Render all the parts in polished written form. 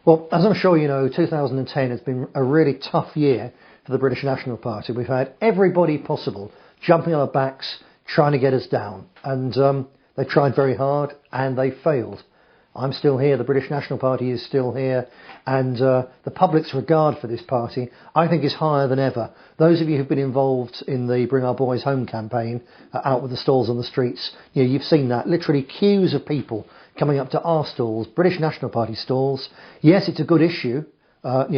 Well, as I'm sure you know, 2010 has been a really tough year for the British National Party. We've had everybody possible jumping on our backs, trying to get us down. And they've tried very hard and they failed. I'm still here, the British National Party is still here, and the public's regard for this party, I think, is higher than ever. Those of you who've been involved in the Bring Our Boys Home campaign, out with the stalls on the streets, you've seen that. Literally queues of people coming up to our stalls, British National Party stalls. Yes, it's a good issue,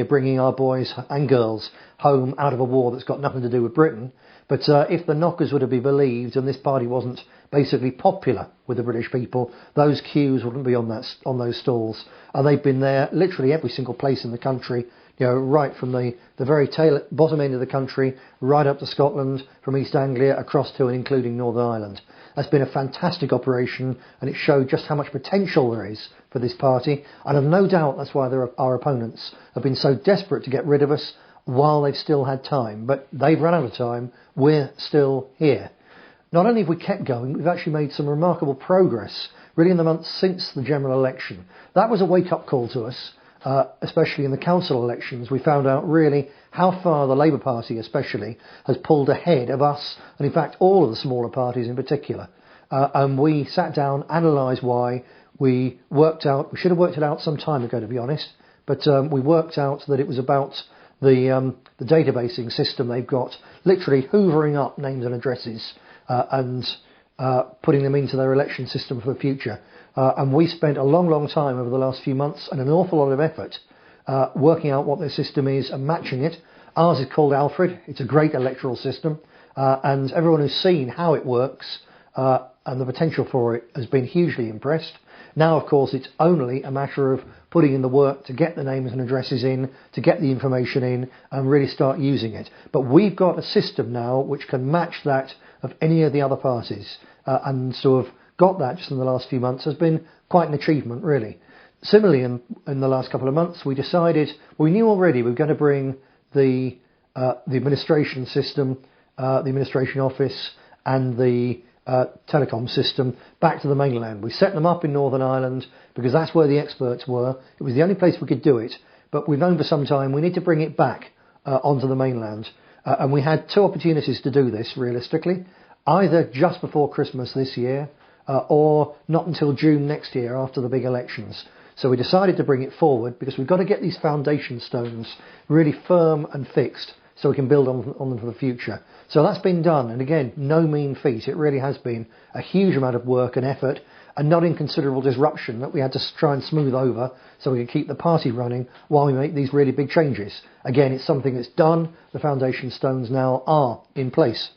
bringing our boys and girls home out of a war that's got nothing to do with Britain. But if the knockers were to be believed and this party wasn't basically popular with the British people, those queues wouldn't be on those stalls. And they've been there literally every single place in the country, right from the very bottom end of the country, right up to Scotland, from East Anglia, across to and including Northern Ireland. That's been a fantastic operation, and it showed just how much potential there is for this party. And I've no doubt that's why our opponents have been so desperate to get rid of us while they've still had time. But they've run out of time. We're still here. Not only have we kept going, we've actually made some remarkable progress, really, in the months since the general election. That was a wake-up call to us, especially in the council elections. We found out really how far the Labour Party especially has pulled ahead of us, and in fact all of the smaller parties in particular. And we sat down, analysed why. We should have worked it out some time ago, to be honest, but we worked out that it was about the databasing system they've got, literally hoovering up names and addresses and putting them into their election system for the future. And we spent a long time over the last few months and an awful lot of effort working out what their system is and matching it. Ours is called Alfred. It's a great electoral system, and everyone who's seen how it works and the potential for it has been hugely impressed. Now, of course, it's only a matter of putting in the work to get the names and addresses in, to get the information in and really start using it. But we've got a system now which can match that of any of the other parties, and sort of got that just in the last few months has been quite an achievement, really. Similarly, in the last couple of months, we decided, we knew already we were going to bring the administration system, the administration office and the telecom system back to the mainland. We set them up in Northern Ireland because that's where the experts were. It was the only place we could do it, but we've known for some time we need to bring it back onto the mainland. And we had two opportunities to do this, realistically, either just before Christmas this year or not until June next year after the big elections. So we decided to bring it forward because we've got to get these foundation stones really firm and fixed so we can build on them for the future. So that's been done, and again, no mean feat. It really has been a huge amount of work and effort, and not inconsiderable disruption that we had to try and smooth over so we could keep the party running while we make these really big changes. Again, it's something that's done. The foundation stones now are in place.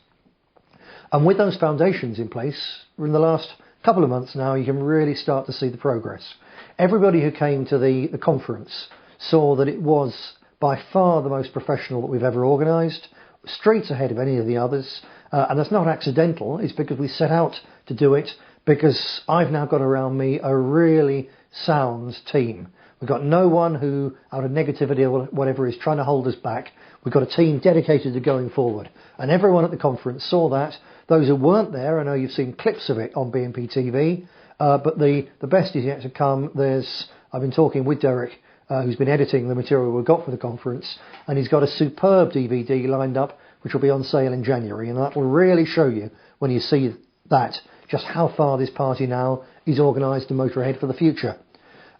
And with those foundations in place, in the last couple of months now, you can really start to see the progress. Everybody who came to the conference saw that it was by far the most professional that we've ever organised, streets ahead of any of the others, and that's not accidental. It's because we set out to do it, because I've now got around me a really sound team. We've got no one who, out of negativity or whatever, is trying to hold us back. We've got a team dedicated to going forward, and everyone at the conference saw that. Those who weren't there, I know you've seen clips of it on BNP TV, but the best is yet to come. I've been talking with Derek, who's been editing the material we've got for the conference, and he's got a superb DVD lined up which will be on sale in January, and that will really show you, when you see that, just how far this party now is organised to motor ahead for the future.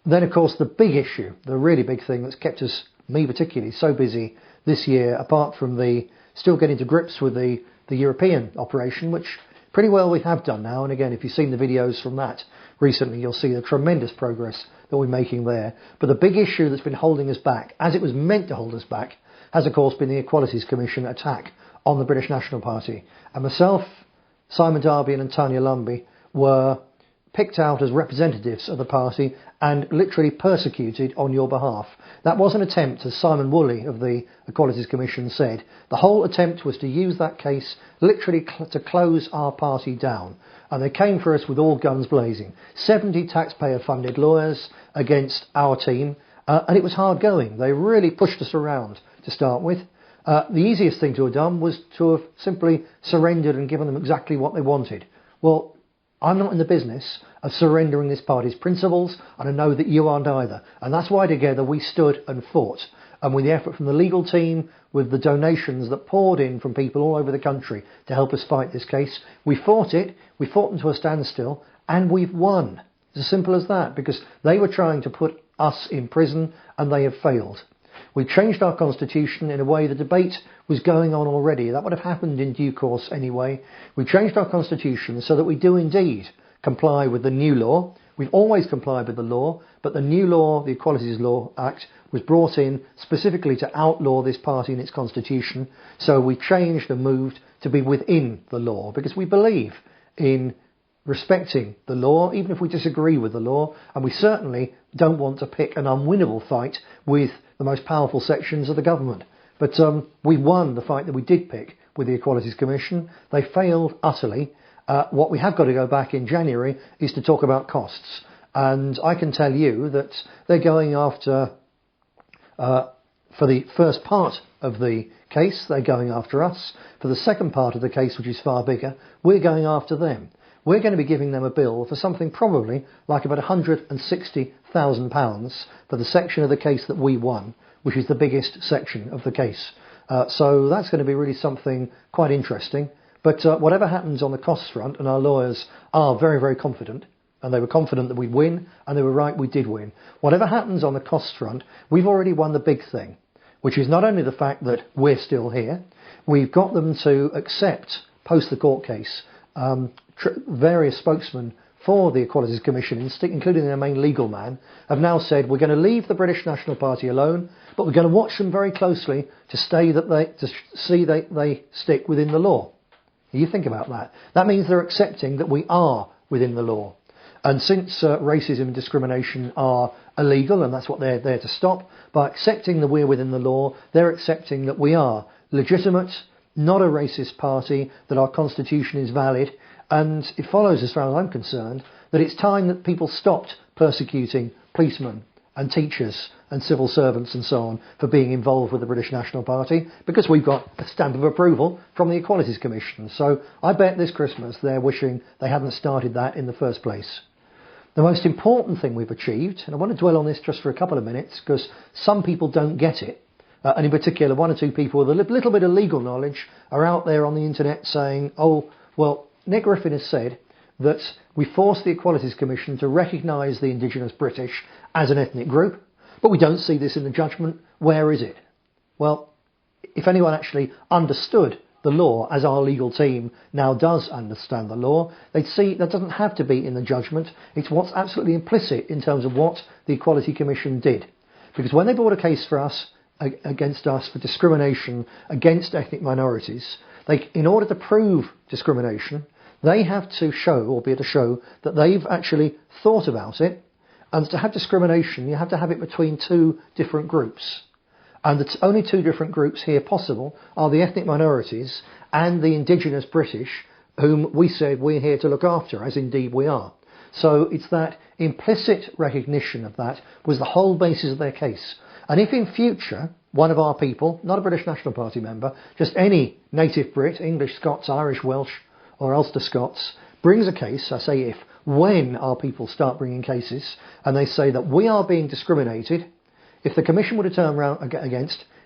Then, of course, the big issue, the really big thing that's kept us, me particularly, so busy this year, apart from still getting to grips with the European operation, which pretty well we have done now. And again, if you've seen the videos from that recently, you'll see the tremendous progress that we're making there. But the big issue that's been holding us back, as it was meant to hold us back, has of course been the Equalities Commission attack on the British National Party. And myself, Simon Darby and Tanya Lumby were picked out as representatives of the party and literally persecuted on your behalf. That was an attempt, as Simon Woolley of the Equalities Commission said. The whole attempt was to use that case literally to close our party down. And they came for us with all guns blazing. 70 taxpayer-funded lawyers against our team, and it was hard going. They really pushed us around to start with. The easiest thing to have done was to have simply surrendered and given them exactly what they wanted. Well, I'm not in the business of surrendering this party's principles, and I know that you aren't either. And that's why together we stood and fought. And with the effort from the legal team, with the donations that poured in from people all over the country to help us fight this case, we fought it, we fought them to a standstill, and we've won. It's as simple as that, because they were trying to put us in prison and they have failed. We changed our constitution in a way the debate was going on already. That would have happened in due course anyway. We changed our constitution so that we do indeed comply with the new law. We've always complied with the law, but the new law, the Equalities Law Act, was brought in specifically to outlaw this party in its constitution. So we changed and moved to be within the law, because we believe in respecting the law, even if we disagree with the law, and we certainly don't want to pick an unwinnable fight with the most powerful sections of the government. But we won the fight that we did pick with the Equalities Commission. They failed utterly. What we have got to go back in January is to talk about costs. And I can tell you that they're going after, for the first part of the case, they're going after us. For the second part of the case, which is far bigger, we're going after them. We're going to be giving them a bill for something probably like about £160,000 for the section of the case that we won, which is the biggest section of the case. So that's going to be really something quite interesting. But whatever happens on the costs front, and our lawyers are very, very confident, and they were confident that we'd win, and they were right, we did win. Whatever happens on the costs front, we've already won the big thing, which is not only the fact that we're still here, we've got them to accept, post the court case, various spokesmen for the Equalities Commission, including their main legal man, have now said we're going to leave the British National Party alone, but we're going to watch them very closely to see that they stick within the law. You think about that. That means they're accepting that we are within the law. And since racism and discrimination are illegal, and that's what they're there to stop, by accepting that we're within the law, they're accepting that we are legitimate, not a racist party, that our constitution is valid. And it follows, as far as I'm concerned, that it's time that people stopped persecuting policemen and teachers and civil servants and so on for being involved with the British National Party, because we've got a stamp of approval from the Equalities Commission. So I bet this Christmas they're wishing they hadn't started that in the first place. The most important thing we've achieved, and I want to dwell on this just for a couple of minutes because some people don't get it, and in particular one or two people with a little bit of legal knowledge are out there on the internet saying, oh, well, Nick Griffin has said that we forced the Equalities Commission to recognise the indigenous British as an ethnic group, but we don't see this in the judgment. Where is it? Well, if anyone actually understood the law, as our legal team now does understand the law, they'd see that doesn't have to be in the judgment. It's what's absolutely implicit in terms of what the Equality Commission did. Because when they brought a case for us, against us for discrimination against ethnic minorities, in order to prove discrimination, they have to show, or be able to show, that they've actually thought about it. And to have discrimination, you have to have it between two different groups. And the only two different groups here possible are the ethnic minorities and the indigenous British, whom we said we're here to look after, as indeed we are. So it's that implicit recognition of that was the whole basis of their case. And if in future, one of our people, not a British National Party member, just any native Brit, English, Scots, Irish, Welsh or Ulster Scots, brings a case, I say if, when our people start bringing cases, and they say that we are being discriminated, if the Commission were to turn round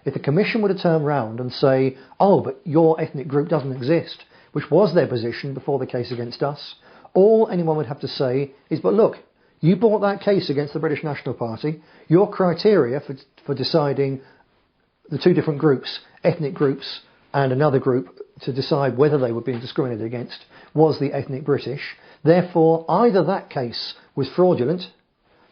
if the Commission were to turn round and say, oh, but your ethnic group doesn't exist, which was their position before the case against us, all anyone would have to say is, but look, you brought that case against the British National Party, your criteria for deciding the two different groups, ethnic groups and another group, to decide whether they were being discriminated against, was the ethnic British. Therefore, either that case was fraudulent,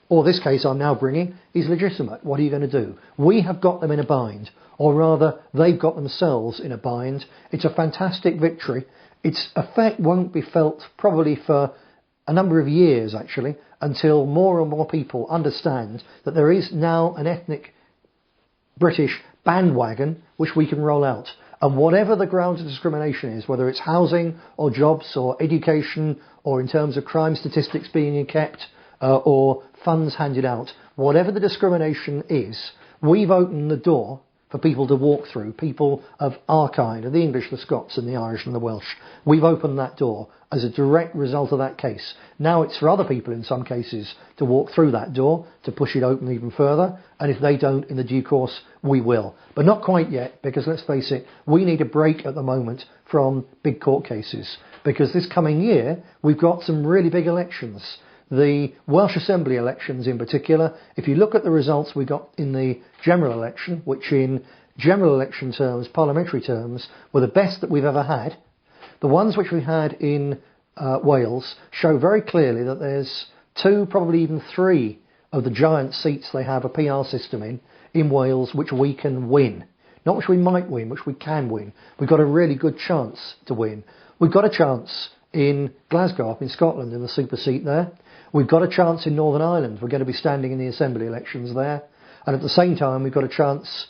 or this case I'm now bringing is legitimate. What are you going to do? We have got them in a bind, or rather, they've got themselves in a bind. It's a fantastic victory. Its effect won't be felt probably for a number of years, actually, until more and more people understand that there is now an ethnic British bandwagon which we can roll out. And whatever the grounds of discrimination is, whether it's housing or jobs or education or in terms of crime statistics being kept or funds handed out, whatever the discrimination is, we've opened the door for people to walk through, people of our kind, of the English, the Scots and the Irish and the Welsh. We've opened that door as a direct result of that case. Now it's for other people in some cases to walk through that door, to push it open even further, and if they don't in the due course, we will. But not quite yet, because let's face it, we need a break at the moment from big court cases, because this coming year we've got some really big elections. The Welsh Assembly elections in particular, if you look at the results we got in the general election, which in general election terms, parliamentary terms, were the best that we've ever had, the ones which we had in Wales show very clearly that there's 2, probably even 3 of the giant seats they have a PR system in Wales which we can win. Not which we might win, which we can win. We've got a really good chance to win. We've got a chance in Glasgow, up in Scotland, in the super seat there. We've got a chance in Northern Ireland. We're going to be standing in the Assembly elections there. And at the same time, we've got a chance,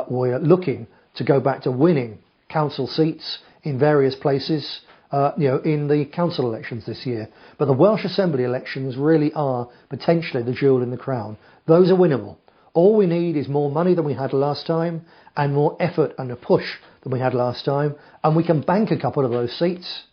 we're looking to go back to winning council seats in various places, in the council elections this year. But the Welsh Assembly elections really are potentially the jewel in the crown. Those are winnable. All we need is more money than we had last time and more effort and a push than we had last time. And we can bank a couple of those seats.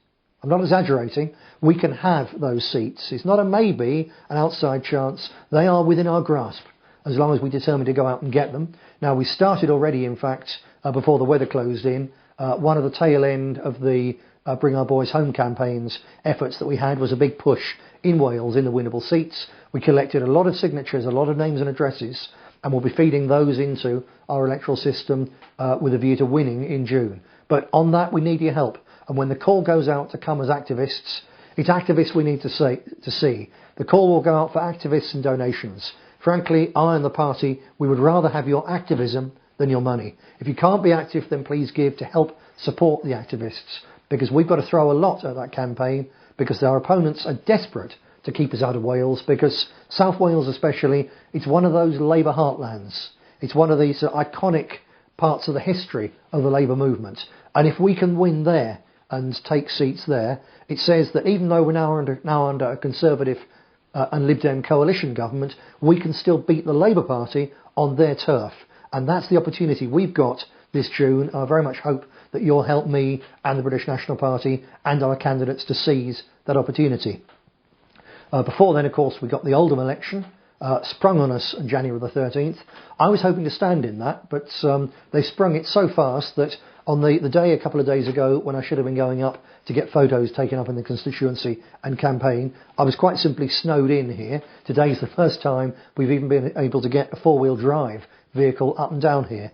I'm not exaggerating. We can have those seats. It's not a maybe, an outside chance. They are within our grasp, as long as we determine to go out and get them. Now, we started already, in fact, before the weather closed in. One of the tail end of the Bring Our Boys Home campaign's efforts that we had was a big push in Wales in the winnable seats. We collected a lot of signatures, a lot of names and addresses, and we'll be feeding those into our electoral system with a view to winning in June. But on that, we need your help. And when the call goes out to come as activists, it's activists we need to see. The call will go out for activists and donations. Frankly, I and the party, we would rather have your activism than your money. If you can't be active, then please give to help support the activists, because we've got to throw a lot at that campaign, because our opponents are desperate to keep us out of Wales, because South Wales especially, it's one of those Labour heartlands. It's one of these iconic parts of the history of the Labour movement. And if we can win there and take seats there, it says that even though we're now under a Conservative and Lib Dem coalition government, we can still beat the Labour Party on their turf. And that's the opportunity we've got this June. I very much hope that you'll help me and the British National Party and our candidates to seize that opportunity. Before then, of course, we got the Oldham election, sprung on us on January the 13th. I was hoping to stand in that, but they sprung it so fast that on the day a couple of days ago when I should have been going up to get photos taken up in the constituency and campaign, I was quite simply snowed in here. Today's the first time we've even been able to get a four-wheel drive vehicle up and down here.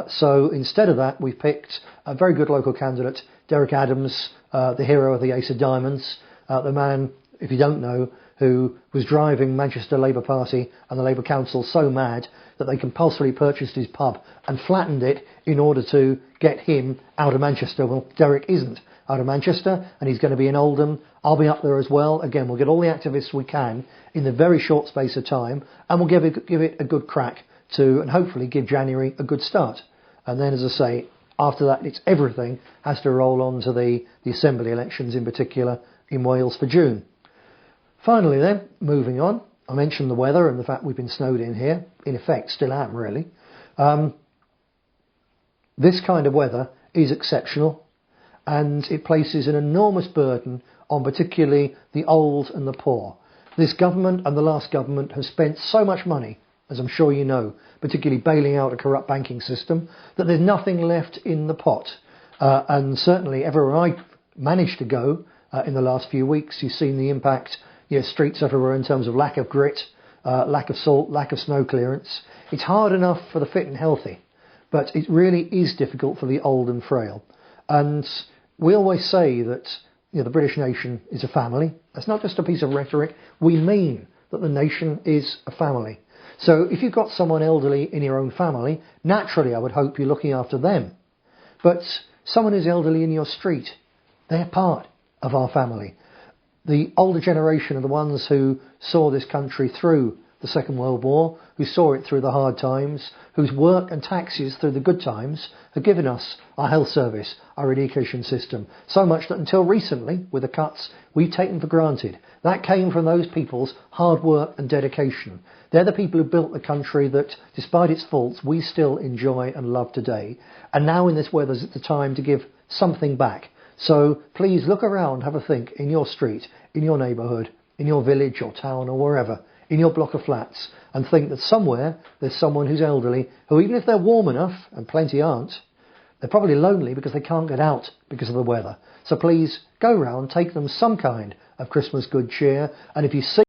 So instead of that, we picked a very good local candidate, Derek Adams, the hero of the Ace of Diamonds, the man, if you don't know, who was driving Manchester Labour Party and the Labour Council so mad that they compulsorily purchased his pub and flattened it in order to get him out of Manchester. Well, Derek isn't out of Manchester, and he's going to be in Oldham. I'll be up there as well. Again, we'll get all the activists we can in the very short space of time, and we'll give it a good crack to, and hopefully give January a good start. And then, as I say, after that, it's everything has to roll on to the Assembly elections, in particular in Wales for June. Finally then, moving on, I mentioned the weather and the fact we've been snowed in here. In effect, still am, really. This kind of weather is exceptional, and it places an enormous burden on particularly the old and the poor. This government and the last government have spent so much money, as I'm sure you know, particularly bailing out a corrupt banking system, that there's nothing left in the pot. And certainly everywhere I've managed to go in the last few weeks, you've seen the impact, streets everywhere in terms of lack of grit, lack of salt, lack of snow clearance. It's hard enough for the fit and healthy, but it really is difficult for the old and frail. And we always say that the British nation is a family. That's not just a piece of rhetoric. We mean that the nation is a family. So if you've got someone elderly in your own family, naturally I would hope you're looking after them. But someone who's elderly in your street, they're part of our family. The older generation are the ones who saw this country through the Second World War, who saw it through the hard times, whose work and taxes through the good times have given us our health service, our education system, so much that until recently, with the cuts, we've taken for granted. That came from those people's hard work and dedication. They're the people who built the country that, despite its faults, we still enjoy and love today. And now in this weather, it's the time to give something back. So please look around, have a think in your street, in your neighbourhood, in your village or town or wherever, in your block of flats, and think that somewhere there's someone who's elderly, who even if they're warm enough, and plenty aren't, they're probably lonely because they can't get out because of the weather. So please go round, take them some kind of Christmas good cheer, and if you see